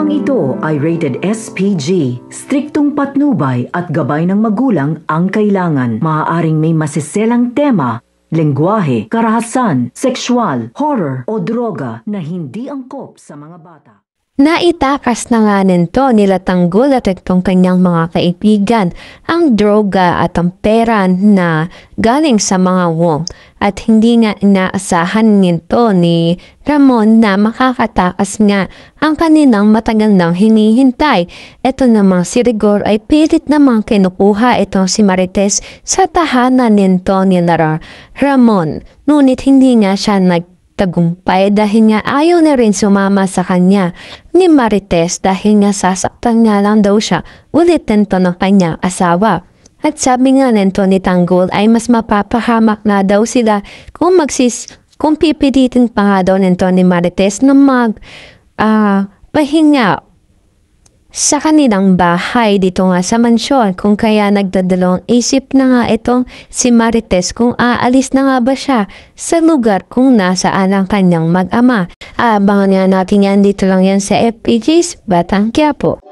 Programang ito ay rated SPG. Striktong patnubay at gabay ng magulang ang kailangan. Maaaring may masiselang tema, lengguwahe, karahasan, sexual, horror o droga na hindi angkop sa mga bata. Naitakas na nga nito nila Tanggol at itong kanyang mga kaibigan ang droga at ang pera na galing sa mga wong at hindi nga inaasahan nito ni Ramon na makakatakas nga ang kanilang matagal nang hinihintay. Ito namang si Rigor ay pilit namang kinukuha itong si Marites sa tahanan nito ni Ramon, ngunit hindi nga siya tagumpay dahil nga ayaw na rin sumama sa kanya ni Marites dahil nga sasaktan nga lang daw siya ulit nito ng kanyang asawa. At sabi nga nito ni Tanggol ay mas mapapahamak na daw sila kung pipilitin pa nga daw nito ni Marites na pahinga sa kanilang bahay dito nga sa mansyon, kung kaya nagdadalawang isip na nga itong si Marites kung aalis na nga ba siya sa lugar kung nasaan ang kanyang mag-ama. Abangan nga natin yan, dito lang yan sa FPG's Batang Quiapo.